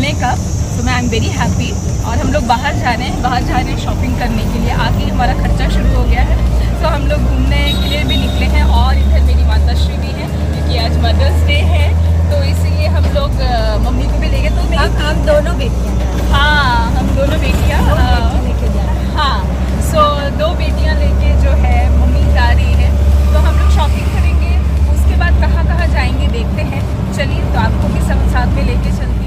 घूमने का। तो मैं आई एम वेरी हैप्पी। और हम लोग बाहर जा रहे हैं शॉपिंग करने के लिए। आगे हमारा खर्चा शुरू हो गया है, तो हम लोग घूमने के लिए भी निकले हैं। और इधर मेरी माताश्री भी है, क्योंकि आज मदर्स डे है, तो इसीलिए हम लोग मम्मी को भी ले गए। तो हम दोनों बेटियाँ, हाँ, हम दोनों बेटियाँ लेके जा रहे हैं। हाँ, सो 2 बेटियाँ लेके जो है मम्मी जा रही है। तो हम लोग शॉपिंग करेंगे, उसके बाद कहाँ कहाँ जाएंगे देखते हैं। चलिए, तो आपको भी सब साथ में लेके चलते हैं।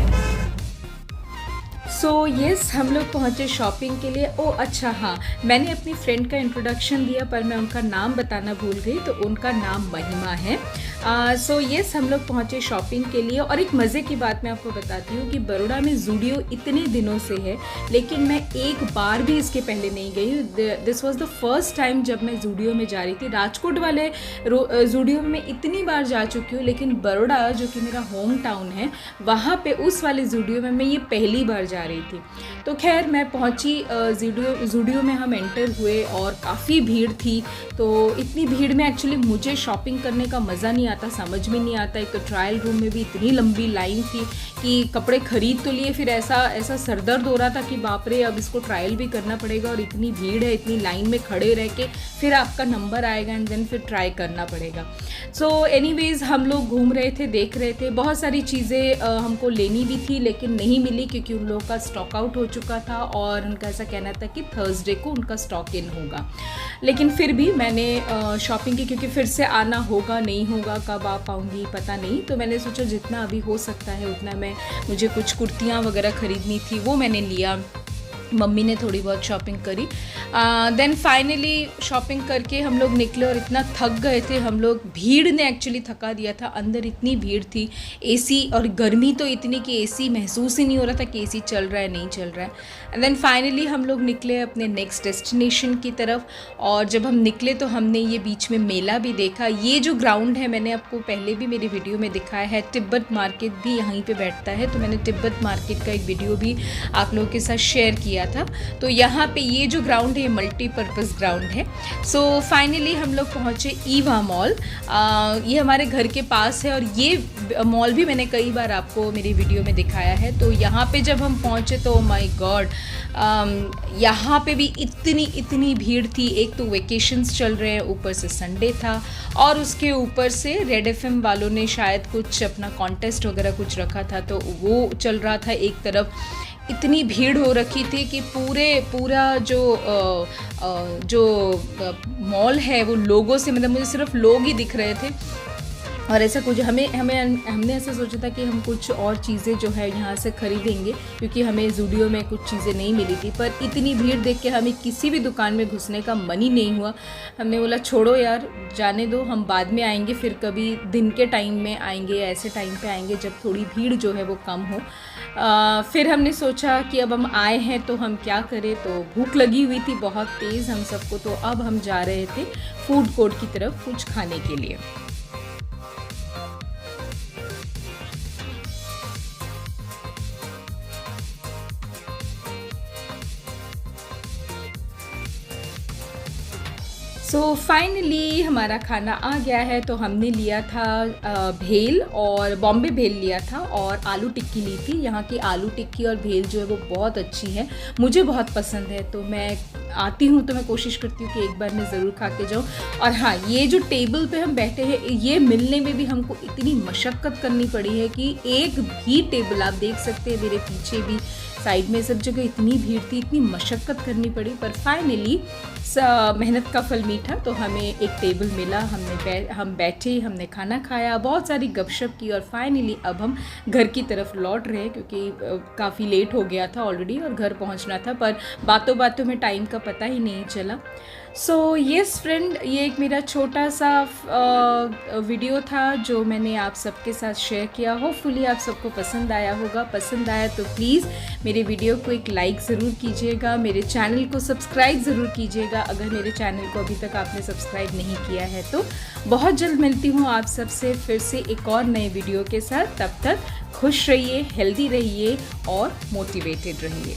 सो यस, हम लोग पहुँचे शॉपिंग के लिए। ओ अच्छा, हाँ, मैंने अपनी फ्रेंड का इंट्रोडक्शन दिया, पर मैं उनका नाम बताना भूल गई। तो उनका नाम महिमा है। सो यस, हम लोग पहुँचे शॉपिंग के लिए। और एक मज़े की बात मैं आपको बताती हूँ कि बड़ौदा में ज़ूडियो इतने दिनों से है, लेकिन मैं एक बार भी इसके पहले नहीं गई। This was the first time जब मैं ज़ूडियो में जा रही थी। राजकोट वाले ज़ूडियो में इतनी बार जा चुकी हूँ, लेकिन बड़ौदा जो कि मेरा होम टाउन है, वहाँ पे उस वाले ज़ूडियो में मैं ये पहली बार जा रही थी। तो खैर, मैं पहुंची ज़ूडियो में। हम एंटर हुए और काफ़ी भीड़ थी। तो इतनी भीड़ में एक्चुअली मुझे शॉपिंग करने का मज़ा नहीं आता, समझ में नहीं आता। एक तो ट्रायल रूम में भी इतनी लंबी लाइन थी कि कपड़े खरीद तो लिए, फिर ऐसा सरदर्द हो रहा था कि बाप रे, अब इसको ट्रायल भी करना पड़ेगा और इतनी भीड़ है, इतनी लाइन में खड़े रह के फिर आपका नंबर आएगा एंड देन फिर ट्राई करना पड़ेगा। सो एनीवेज़, हम लोग घूम रहे थे, देख रहे थे। बहुत सारी चीज़ें हमको लेनी भी थी, लेकिन नहीं मिली, क्योंकि उन लोगों का स्टॉक आउट हो चुका था और उनका ऐसा कहना था कि थर्सडे को उनका स्टॉक इन होगा। लेकिन फिर भी मैंने शॉपिंग की, क्योंकि फिर से आना होगा नहीं होगा, कब आ पाऊँगी पता नहीं। तो मैंने सोचा जितना अभी हो सकता है उतना मुझे कुछ कुर्तियाँ वगैरह ख़रीदनी थी, वो मैंने लिया। मम्मी ने थोड़ी बहुत शॉपिंग करी। देन फाइनली शॉपिंग करके हम लोग निकले और इतना थक गए थे हम लोग। भीड़ ने एक्चुअली थका दिया था, अंदर इतनी भीड़ थी, एसी और गर्मी तो इतनी कि एसी महसूस ही नहीं हो रहा था कि एसी चल रहा है नहीं चल रहा है। एंड देन फाइनली हम लोग निकले अपने नेक्स्ट डेस्टिनेशन की तरफ। और जब हम निकले तो हमने ये बीच में मेला भी देखा। ये जो ग्राउंड है, मैंने आपको पहले भी मेरी वीडियो में दिखाया है, तिब्बत मार्केट भी यहीं पे बैठता है। तो मैंने तिब्बत मार्केट का एक वीडियो भी आप लोगों के साथ शेयर किया था। तो यहाँ पे ये जो ग्राउंड है, ये मल्टीपर्पज़ ग्राउंड है। सो फाइनली हम लोग पहुँचे ईवा मॉल। ये हमारे घर के पास है और ये मॉल भी मैंने कई बार आपको मेरी वीडियो में दिखाया है। तो यहाँ पे जब हम पहुँचे तो माय गॉड, यहाँ पे भी इतनी भीड़ थी। एक तो वेकेशंस चल रहे हैं, ऊपर से संडे था, और उसके ऊपर से रेड एफएम वालों ने शायद कुछ अपना कॉन्टेस्ट वगैरह कुछ रखा था, तो वो चल रहा था एक तरफ। इतनी भीड़ हो रखी थी कि पूरा जो मॉल है वो लोगों से, मतलब मुझे सिर्फ लोग ही दिख रहे थे। और ऐसा कुछ हमने ऐसा सोचा था कि हम कुछ और चीज़ें जो है यहाँ से ख़रीदेंगे, क्योंकि हमें ज़ूडियो में कुछ चीज़ें नहीं मिली थी। पर इतनी भीड़ देख के हमें किसी भी दुकान में घुसने का मन ही नहीं हुआ। हमने बोला छोड़ो यार, जाने दो, हम बाद में आएंगे, फिर कभी दिन के टाइम में आएंगे, ऐसे टाइम पे आएंगे जब थोड़ी भीड़ जो है वो कम हो। फिर हमने सोचा कि अब हम आए हैं तो हम क्या करें। तो भूख लगी हुई थी बहुत तेज़ हम सबको। तो अब हम जा रहे थे फूड कोर्ट की तरफ कुछ खाने के लिए। सो फाइनली हमारा खाना आ गया है। तो हमने लिया था भेल, और बॉम्बे भेल लिया था, और आलू टिक्की ली थी। यहाँ की आलू टिक्की और भेल जो है वो बहुत अच्छी है, मुझे बहुत पसंद है। तो मैं आती हूँ तो मैं कोशिश करती हूँ कि एक बार मैं ज़रूर खा के जाऊँ। और हाँ, ये जो टेबल पे हम बैठे हैं, ये मिलने में भी हमको इतनी मशक्क़त करनी पड़ी है कि एक भी टेबल, आप देख सकते हैं मेरे पीछे भी, साइड में सब जगह इतनी भीड़ थी, इतनी मशक्क़त करनी पड़ी। पर फाइनली मेहनत का फल मीठा, तो हमें एक टेबल मिला। हम बैठे, हमने खाना खाया, बहुत सारी गपशप की, और फाइनली अब हम घर की तरफ लौट रहे हैं, क्योंकि काफ़ी लेट हो गया था ऑलरेडी और घर पहुंचना था। पर बातों बातों में टाइम का पता ही नहीं चला। सो यस फ्रेंड, ये एक मेरा छोटा सा वीडियो था जो मैंने आप सबके साथ शेयर किया। होपफुली आप सबको पसंद आया होगा। पसंद आया तो प्लीज़ मेरे वीडियो को एक लाइक ज़रूर कीजिएगा, मेरे चैनल को सब्सक्राइब ज़रूर कीजिएगा अगर मेरे चैनल को अभी तक आपने सब्सक्राइब नहीं किया है तो। बहुत जल्द मिलती हूँ आप सबसे फिर से एक और नए वीडियो के साथ। तब तक खुश रहिए, हेल्दी रहिए और मोटिवेटेड रहिए।